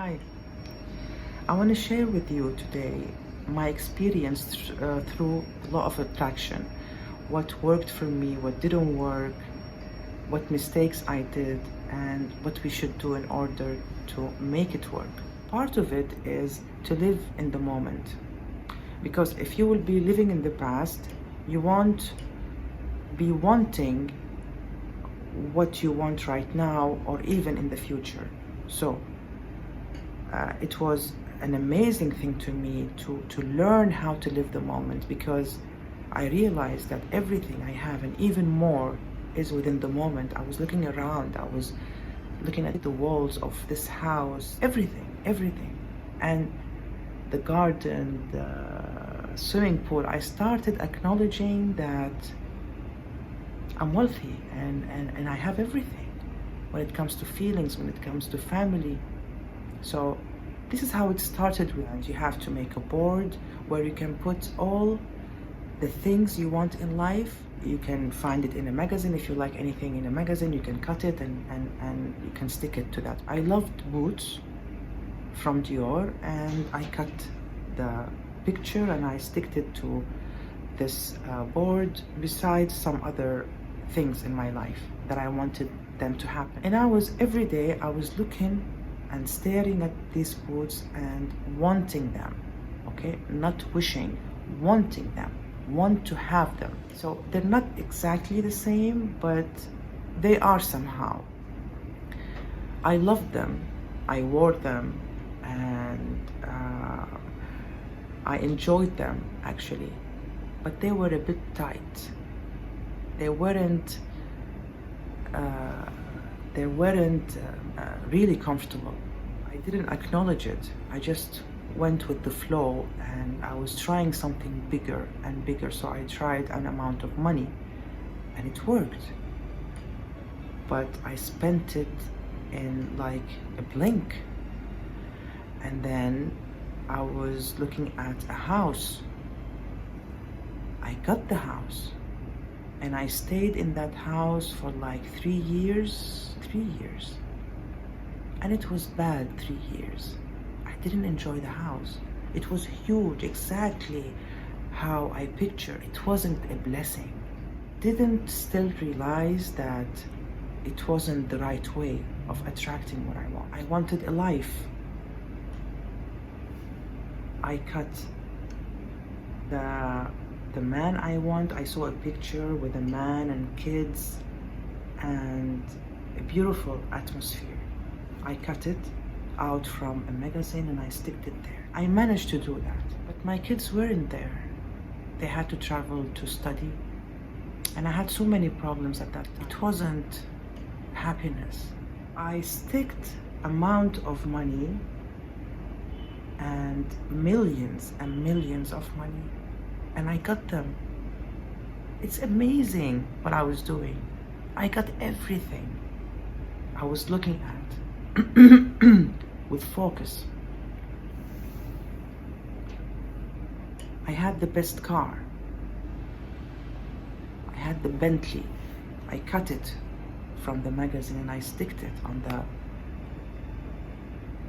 Hi, I want to share with you today my experience through law of attraction. What worked for me, what didn't work, what mistakes I did, and what we should do in order to make it work. Part of it is to live in the moment. Because if you will be living in the past, you won't be wanting what you want right now or even in the future. So it was an amazing thing to me to learn how to live the moment, because I realized that everything I have and even more is within the moment. I was looking around, I was looking at the walls of this house, everything. And the garden, the swimming pool, I started acknowledging that I'm wealthy and I have everything when it comes to feelings, when it comes to family. So this is how it started with. And you have to make a board where you can put all the things you want in life. You can find it in a magazine. If you like anything in a magazine, you can cut it and you can stick it to that. I loved boots from Dior, and I cut the picture and I sticked it to this board, besides some other things in my life that I wanted them to happen. And every day I was looking and staring at these boots and wanting them, okay? Not wishing, wanting them, want to have them. So they're not exactly the same, but they are somehow. I loved them, I wore them, and I enjoyed them actually, but they were a bit tight. They weren't really comfortable. I didn't acknowledge it. I just went with the flow, and I was trying something bigger and bigger. So I tried an amount of money and it worked. But I spent it in like a blink. And then I was looking at a house. I got the house. And I stayed in that house for like 3 years. And it was bad 3 years. I didn't enjoy the house. It was huge, exactly how I pictured. It wasn't a blessing. Didn't still realize that it wasn't the right way of attracting what I want. I wanted a life. I cut the man I want. I saw a picture with a man and kids and a beautiful atmosphere. I cut it out from a magazine and I sticked it there. I managed to do that, but my kids weren't there. They had to travel to study, and I had so many problems at that time. It wasn't happiness. I sticked amount of money and millions of money, and I got them. It's amazing what I was doing. I got everything I was looking at with focus. I had the best car. I had the Bentley. I cut it from the magazine and I sticked it on the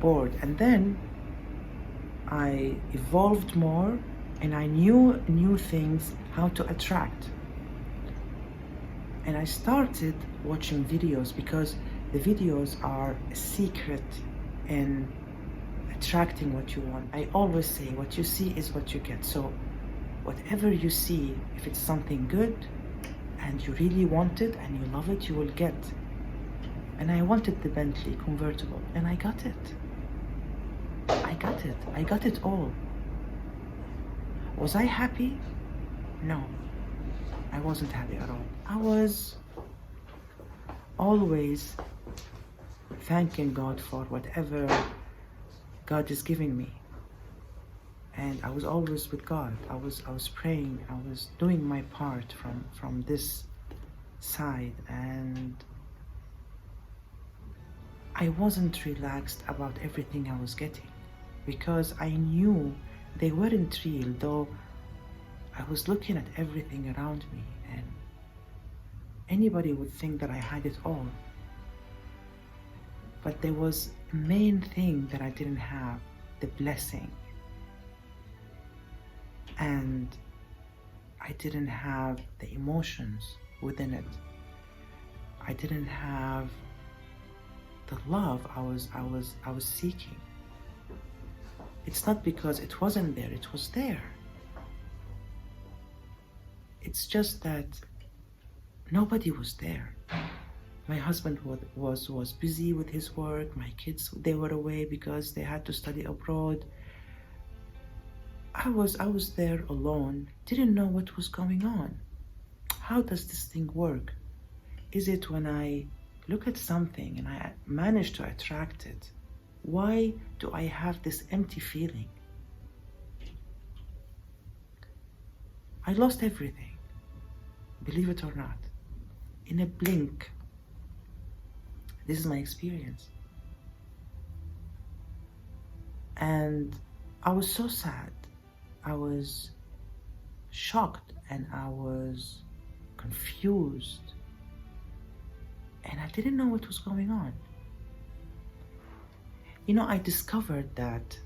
board. And then I evolved more, and I knew new things how to attract. And I started watching videos, because the videos are a secret in attracting what you want. I always say what you see is what you get. So whatever you see, if it's something good and you really want it and you love it, you will get. And I wanted the Bentley convertible, and I got it. I got it all. Was I happy? No, I wasn't happy at all. I was always thanking God for whatever God is giving me. And I was always with God. I was praying. I was doing my part from this side, and I wasn't relaxed about everything I was getting, because I knew they weren't real, though I was looking at everything around me, and anybody would think that I had it all. But there was a main thing that I didn't have, the blessing. And I didn't have the emotions within it. I didn't have the love I was seeking. It's not because it wasn't there, it was there. It's just that nobody was there. My husband was busy with his work. My kids, they were away because they had to study abroad. I was there alone, didn't know what was going on. How does this thing work? Is it when I look at something and I manage to attract it? Why do I have this empty feeling? I lost everything, believe it or not, in a blink. This is my experience. And I was so sad. I was shocked and I was confused. And I didn't know what was going on. You know, I discovered that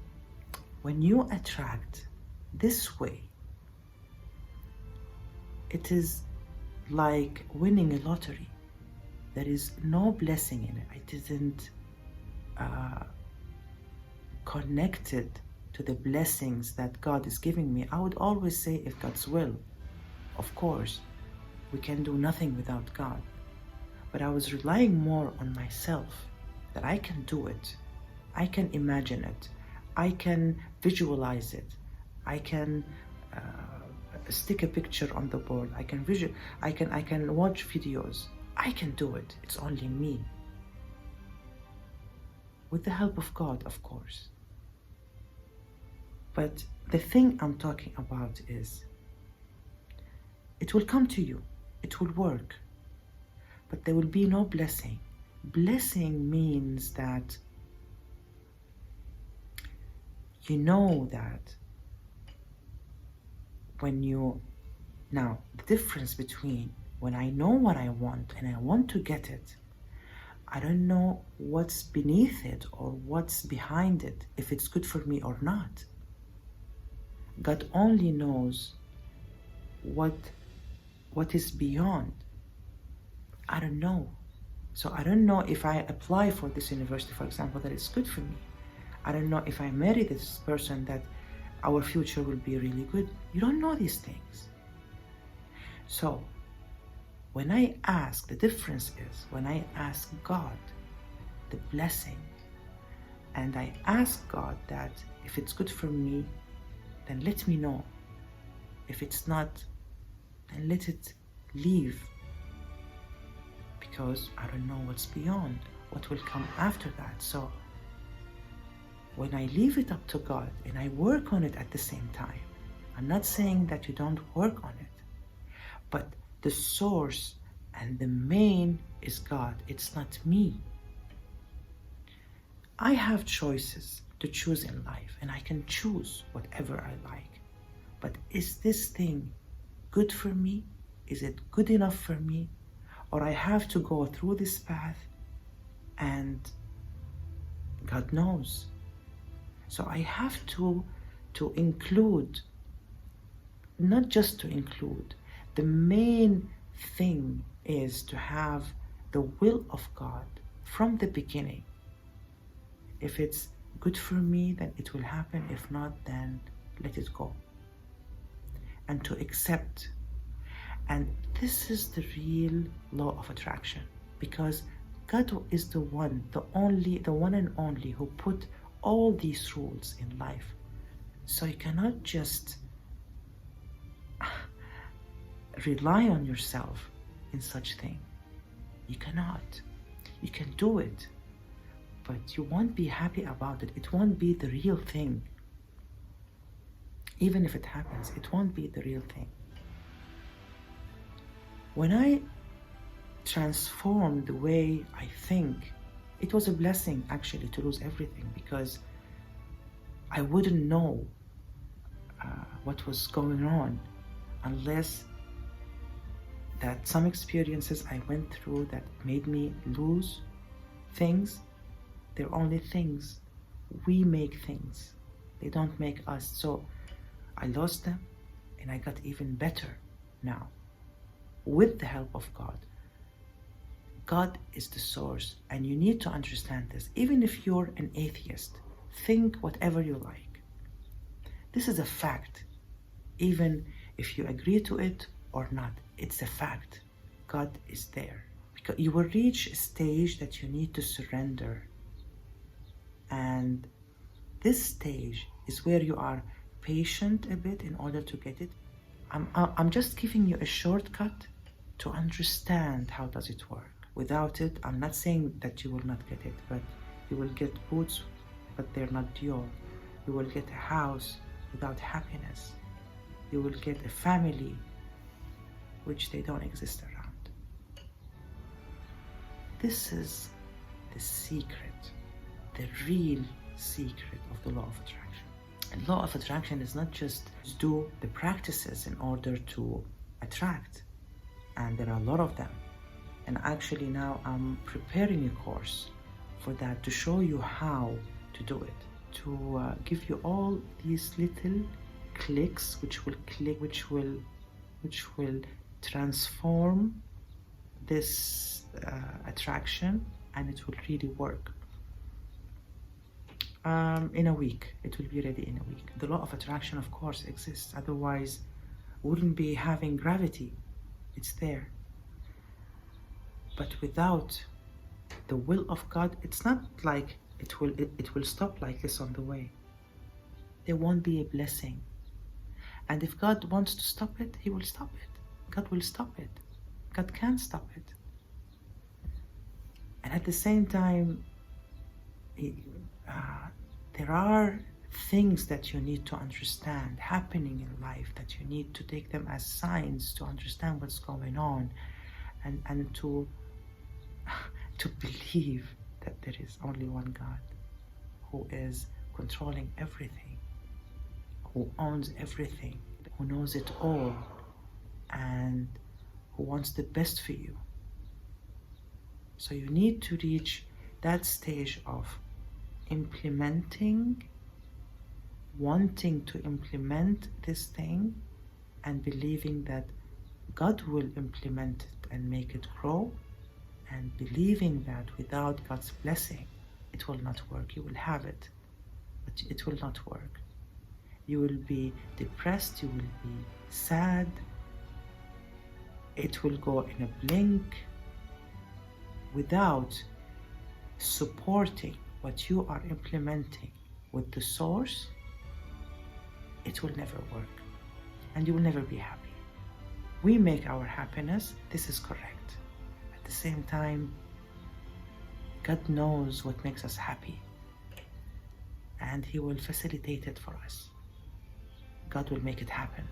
when you attract this way, it is like winning a lottery. There is no blessing in it. I didn't connect it to the blessings that God is giving me. I would always say, if God's will, of course, we can do nothing without God. But I was relying more on myself, that I can do it. I can imagine it. I can visualize it. I can stick a picture on the board. I can watch videos. I can do it. It's only me. With the help of God, of course. But the thing I'm talking about is, it will come to you. It will work. But there will be no blessing. Blessing means that you know that when you... Now, the difference between when I know what I want and I want to get it, I don't know what's beneath it or what's behind it, if it's good for me or not. God only knows what is beyond. I don't know. So I don't know if I apply for this university, for example, that it's good for me. I don't know if I marry this person that our future will be really good. You don't know these things. So when I ask, the difference is when I ask God the blessing, and I ask God that if it's good for me, then let me know. If it's not, then let it leave. Because I don't know what's beyond, what will come after that. So when I leave it up to God and I work on it at the same time, I'm not saying that you don't work on it, but the source and the main is God. It's not me. I have choices to choose in life, and I can choose whatever I like. But is this thing good for me? Is it good enough for me? Or I have to go through this path, and God knows. So I have to include, not just to include, the main thing is to have the will of God from the beginning. If it's good for me, then it will happen. If not, then let it go. And to accept. And this is the real law of attraction, because God is the one and only who put all these rules in life. So you cannot just rely on yourself in such thing. You cannot. You can do it, but you won't be happy about it. It won't be the real thing. Even if it happens, it won't be the real thing. When I transformed the way I think, it was a blessing actually to lose everything, because I wouldn't know what was going on unless that some experiences I went through that made me lose things They're only things. We make things. They don't make us. So I lost them and I got even better now with the help of God. God is the source, and you need to understand this. Even if you're an atheist, think whatever you like. This is a fact. Even if you agree to it or not, it's a fact. God is there. Because you will reach a stage that you need to surrender. And this stage is where you are patient a bit in order to get it. I'm just giving you a shortcut to understand how does it work. Without it, I'm not saying that you will not get it, but you will get boots, but they're not Dior. You will get a house without happiness. You will get a family, which they don't exist around. This is the secret, the real secret of the law of attraction. And law of attraction is not just do the practices in order to attract, and there are a lot of them. And actually now I'm preparing a course for that to show you how to do it, to give you all these little clicks which will transform this attraction, and it will really work. In a week, it will be ready in a week. The law of attraction, of course, exists. Otherwise, we wouldn't be having gravity. It's there. But without the will of God, it's not like it will stop like this on the way. There won't be a blessing. And if God wants to stop it, He will stop it. God will stop it. God can't stop it. And at the same time, there are things that you need to understand happening in life, that you need to take them as signs to understand what's going on, and to believe that there is only one God who is controlling everything, who owns everything, who knows it all, and who wants the best for you. So you need to reach that stage of implementing, wanting to implement this thing, and believing that God will implement it and make it grow, and believing that without God's blessing, it will not work. You will have it, but it will not work. You will be depressed, you will be sad, it will go in a blink. Without supporting what you are implementing with the source, it will never work, and you will never be happy. We make our happiness, this is correct. At the same time, God knows what makes us happy, and He will facilitate it for us. God will make it happen.